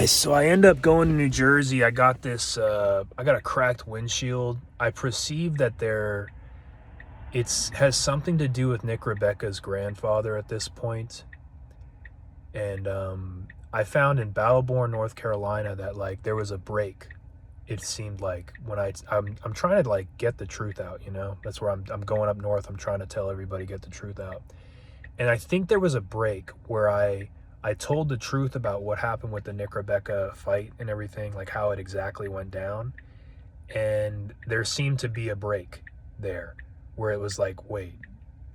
So I end up going to New Jersey. I got this, I got a cracked windshield. I perceive that it has something to do with Nick Rebecca's grandfather at this point. And I found in Battleborn, North Carolina, that like there was a break. It seemed like when I'm trying to like get the truth out, you know. That's where I'm going up north. I'm trying to tell everybody, get the truth out. And I think there was a break where I told the truth about what happened with the Nick Rebecca fight and everything, like how it exactly went down. And there seemed to be a break there where it was like, wait,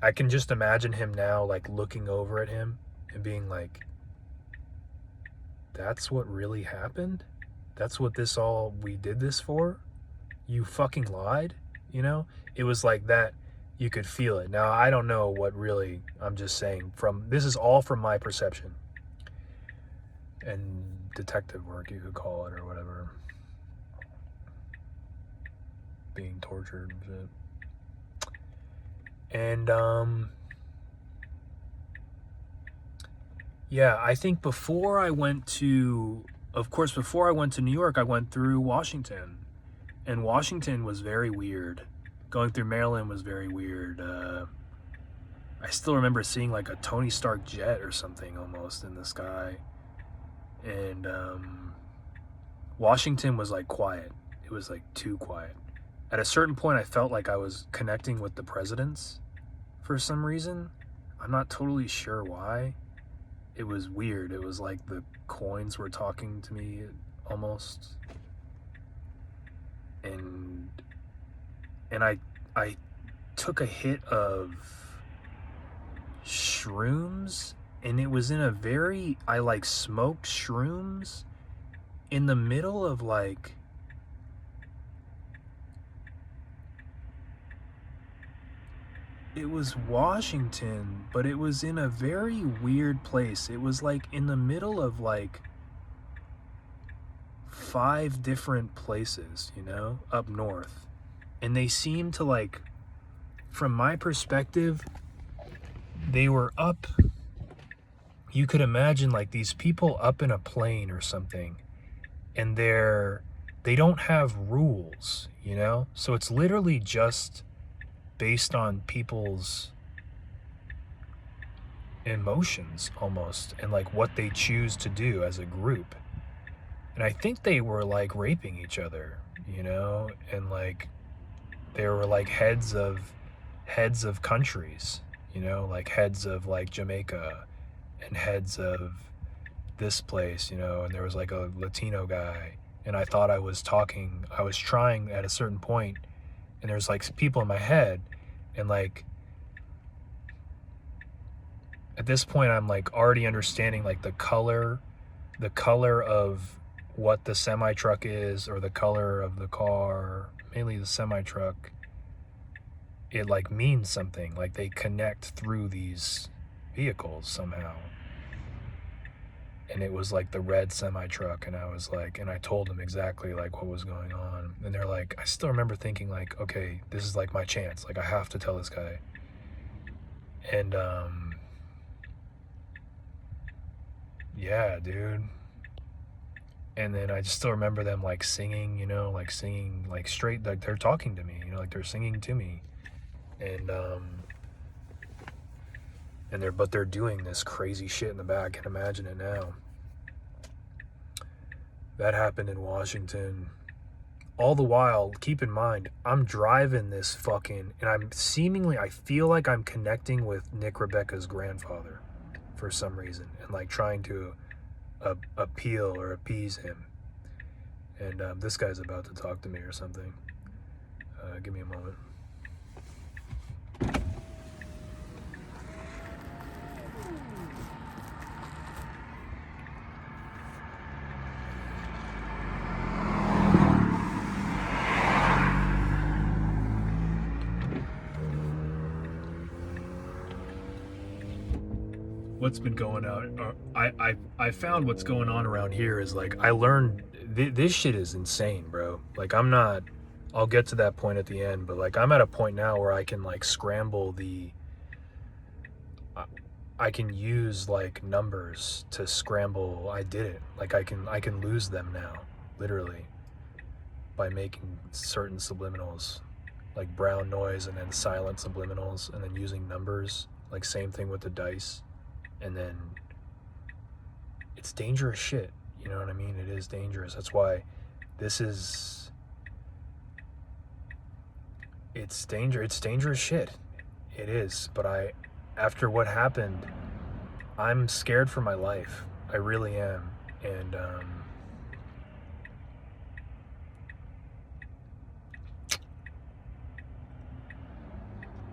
I can just imagine him now like looking over at him and being like, that's what really happened? That's what we did this for? You fucking lied? You know? It was like that. You could feel it. Now, I don't know what really, I'm just saying, this is all from my perception and detective work, you could call it, or whatever. Being tortured and shit. And, yeah, I think before I went to New York, I went through Washington. And Washington was very weird. Going through Maryland was very weird. I still remember seeing like a Tony Stark jet or something almost in the sky. And Washington was like quiet. It was like too quiet. At a certain point, I felt like I was connecting with the presidents for some reason. I'm not totally sure why. It was weird. It was like the coins were talking to me almost. And I took a hit of shrooms, and it was in I like smoked shrooms in the middle of like it was Washington, but it was in a very weird place. It was like in the middle of like 5 different places, you know, up north. And they seemed to like, from my perspective, they were up. You could imagine like these people up in a plane or something, and they don't have rules, you know? So it's literally just based on people's emotions almost, and like what they choose to do as a group. And I think they were like raping each other, you know, and like they were like heads of countries, you know, like heads of like Jamaica and heads of this place, you know, and there was like a Latino guy, and I thought I was trying at a certain point, and there's like people in my head, and like at this point I'm like already understanding like the color of what the semi-truck is, or the color of the car, mainly the semi-truck. It like means something, like they connect through these vehicles somehow. And it was like the red semi-truck, and I was like, and I told them exactly like what was going on, and they're like, I still remember thinking like, okay, this is like my chance, like I have to tell this guy. And yeah, dude. And then I just still remember them like singing, you know, like singing like straight, like they're talking to me, you know, like they're singing to me. And they're doing this crazy shit in the back. I can imagine it now. That happened in Washington. All the while, keep in mind, I'm driving this fucking, and I feel like I'm connecting with Nick Rebecca's grandfather for some reason, and like trying to appeal or appease him. And this guy's about to talk to me or something. Give me a moment. What's been going on? I found what's going on around here is like I learned this shit is insane, bro. Like I'll get to that point at the end, but like I'm at a point now where I can like scramble I can use like numbers to scramble. I did it. Like I can lose them now, literally, by making certain subliminals, like brown noise and then silent subliminals, and then using numbers. Like same thing with the dice, and then it's dangerous shit. You know what I mean? It is dangerous. That's why this is. It's dangerous shit. It is. But after what happened, I'm scared for my life. I really am. And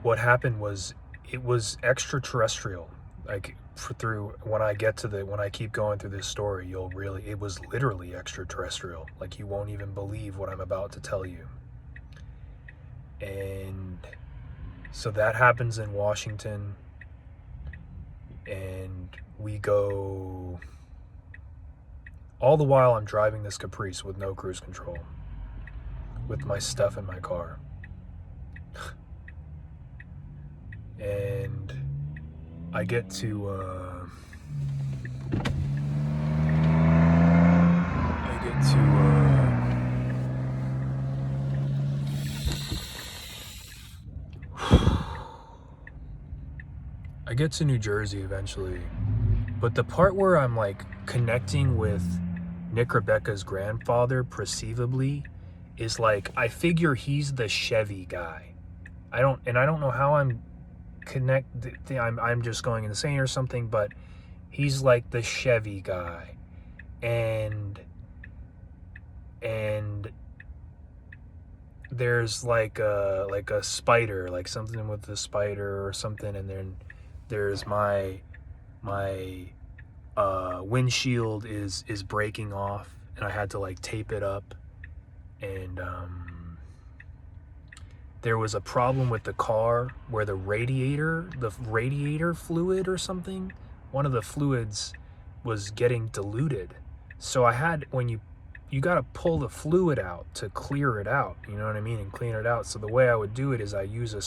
what happened was, it was extraterrestrial. Like through when I keep going through this story, it was literally extraterrestrial. Like you won't even believe what I'm about to tell you. And so that happens in Washington, and we go, all the while I'm driving this Caprice with no cruise control, with my stuff in my car. And I get to New Jersey eventually, but the part where I'm like connecting with Nick Rebecca's grandfather perceivably is like, I figure he's the Chevy guy. I don't know how I'm I'm just going insane or something, but he's like the Chevy guy, and there's like a spider, like something with the spider or something, and then there's my windshield is breaking off, and I had to like tape it up, and there was a problem with the car where the radiator fluid or something, one of the fluids was getting diluted. So I had, when you got to pull the fluid out to clear it out, you know what I mean, and clean it out. So the way I would do it is I use a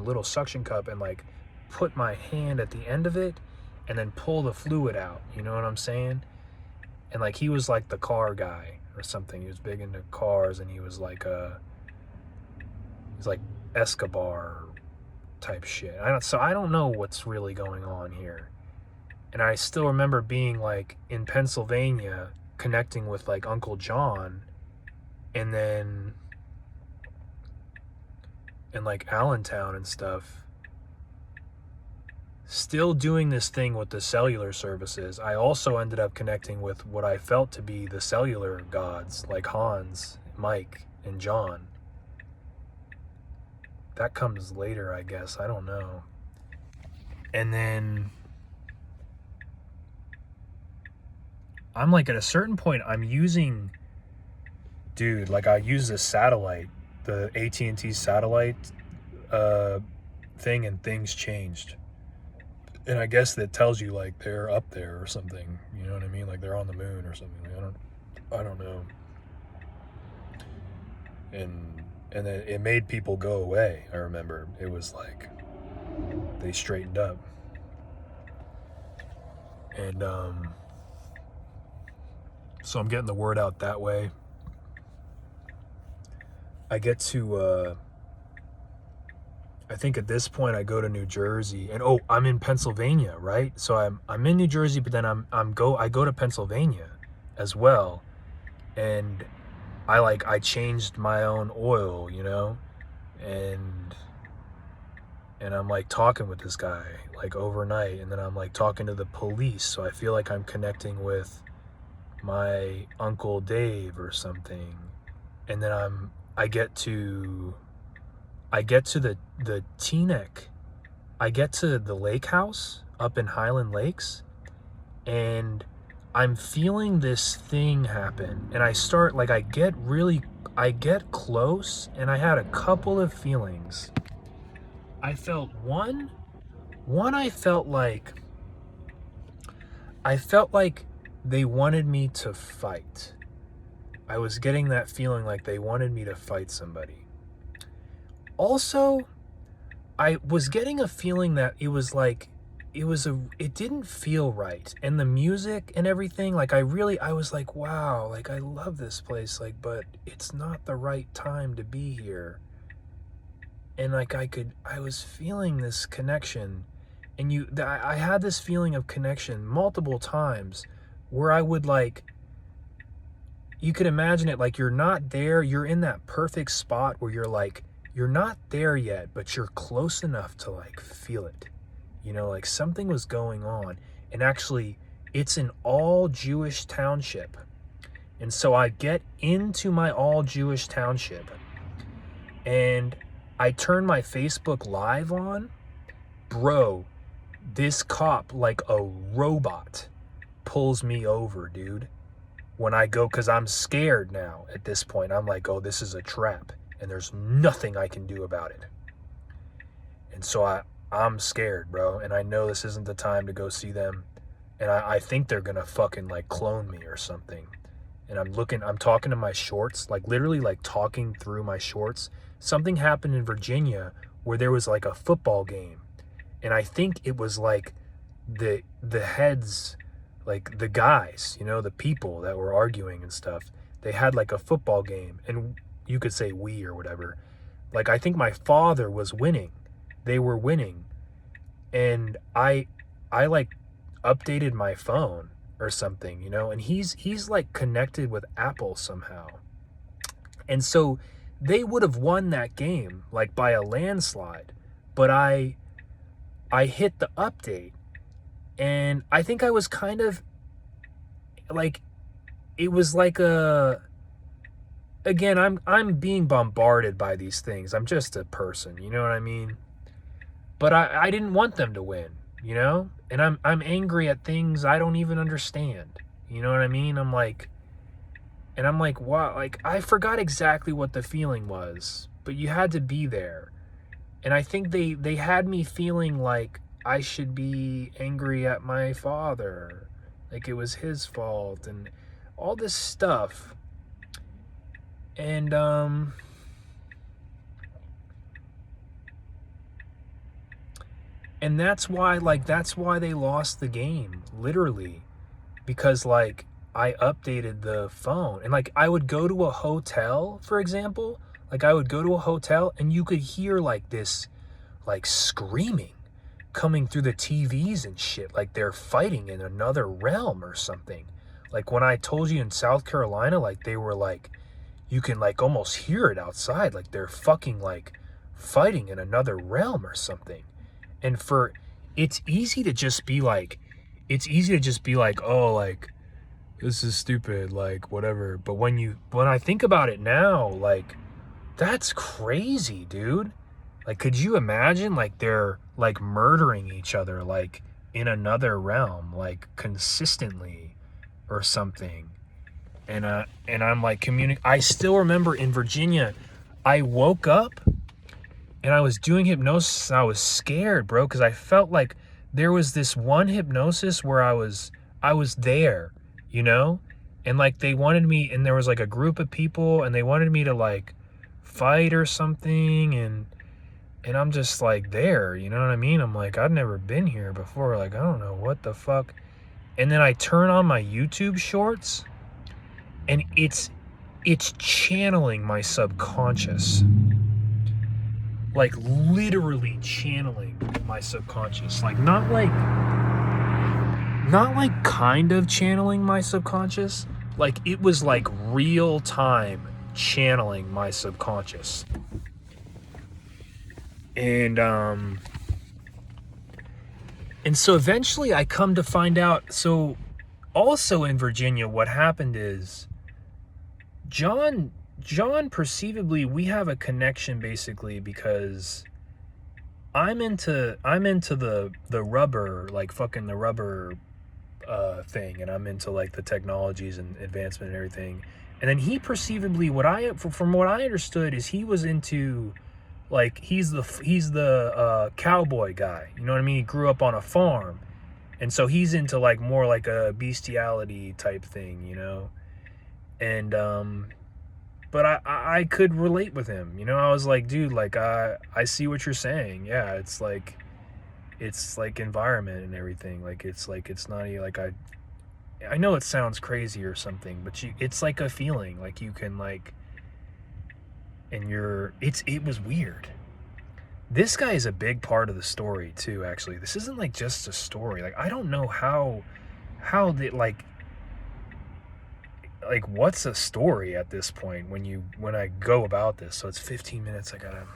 little suction cup and like put my hand at the end of it and then pull the fluid out, you know what I'm saying? And like he was like the car guy or something. He was big into cars, and he was like he's like Escobar type shit. So I don't know what's really going on here. And I still remember being like in Pennsylvania, connecting with like Uncle John, and then in like Allentown and stuff, still doing this thing with the cellular services. I also ended up connecting with what I felt to be the cellular gods, like Hans, Mike, and John. That comes later, I guess. I don't know. And then I'm like, at a certain point, I'm using, dude, like I use the satellite, the AT&T satellite thing, and things changed. And I guess that tells you like they're up there or something. You know what I mean? Like they're on the moon or something. I don't know. And then it made people go away. I remember it was like they straightened up. And so I'm getting the word out that way. I get to I think at this point I go to New Jersey, and I'm in Pennsylvania, right? So I'm in New Jersey, but then I go to Pennsylvania as well, and I changed my own oil, you know, and I'm like talking with this guy like overnight, and then I'm like talking to the police, so I feel like I'm connecting with my Uncle Dave or something, and then I get to the Teaneck. I get to the lake house up in Highland Lakes, and I'm feeling this thing happen, and I start like I get close, and I had a couple of feelings. I felt one I felt like they wanted me to fight. I was getting that feeling like they wanted me to fight somebody. Also, I was getting a feeling that it it didn't feel right. And the music and everything, like I was like, wow, like I love this place, like, but it's not the right time to be here. And like I was feeling this connection, and I had this feeling of connection multiple times where I would like, you could imagine it, like you're not there, you're in that perfect spot where you're like, you're not there yet, but you're close enough to like feel it. You know, like something was going on. And actually, it's an all Jewish township. And so I get into my all Jewish township and I turn my Facebook Live on. Bro, this cop, like a robot, pulls me over, dude. When I go, because I'm scared now at this point. I'm like, oh, this is a trap. And there's nothing I can do about it. And so I'm scared, bro. And I know this isn't the time to go see them. And I think they're going to fucking like clone me or something. And I'm talking to my shorts, like literally like talking through my shorts. Something happened in Virginia where there was like a football game. And I think it was like the heads, like the guys, you know, the people that were arguing and stuff. They had like a football game, and you could say we or whatever. Like I think my father was winning. They were winning. And I like updated my phone or something, you know, and he's like connected with Apple somehow. And so they would have won that game like by a landslide, but I hit the update, and I think I was kind of like, it was like again, I'm being bombarded by these things. I'm just a person, you know what I mean? But I didn't want them to win, you know? And I'm angry at things I don't even understand. You know what I mean? I'm like, wow, like I forgot exactly what the feeling was, but you had to be there. And I think they had me feeling like I should be angry at my father, like it was his fault and all this stuff. And that's why they lost the game, literally, because like I updated the phone. And like I would go to a hotel, for example, like I would go to a hotel and you could hear like this like screaming coming through the TVs and shit, like they're fighting in another realm or something. Like when I told you in South Carolina, like they were like, you can like almost hear it outside, like they're fucking like fighting in another realm or something. And it's easy to just be like, oh, like this is stupid, like whatever. But when I think about it now, like that's crazy, dude. Like, could you imagine like they're like murdering each other like in another realm, like consistently or something? And I'm like I still remember in Virginia, I woke up and I was doing hypnosis and I was scared, bro, because I felt like there was this one hypnosis where I was there, you know? And like they wanted me, and there was like a group of people and they wanted me to like fight or something, and I'm just like there, you know what I mean? I'm like, I've never been here before, like I don't know what the fuck. And then I turn on my YouTube shorts and it's channeling my subconscious. Like literally channeling my subconscious. Like not like kind of channeling my subconscious. Like it was like real time channeling my subconscious. And so eventually I come to find out, so also in Virginia, what happened is John perceivably, we have a connection basically because I'm into the rubber, like fucking the rubber thing, and I'm into like the technologies and advancement and everything. And then he perceivably, from what I understood, is he was into like he's the cowboy guy, you know what I mean? He grew up on a farm, and so he's into like more like a bestiality type thing, you know. And but I could relate with him, you know. I was like, dude, like I see what you're saying. Yeah, it's like it's like environment and everything. Like it's not like I know it sounds crazy or something, but it's like a feeling like you can like, and it was weird. This guy is a big part of the story too, actually. This isn't like just a story. Like I don't know how they like what's a story at this point when I go about this. So it's 15 minutes. I gotta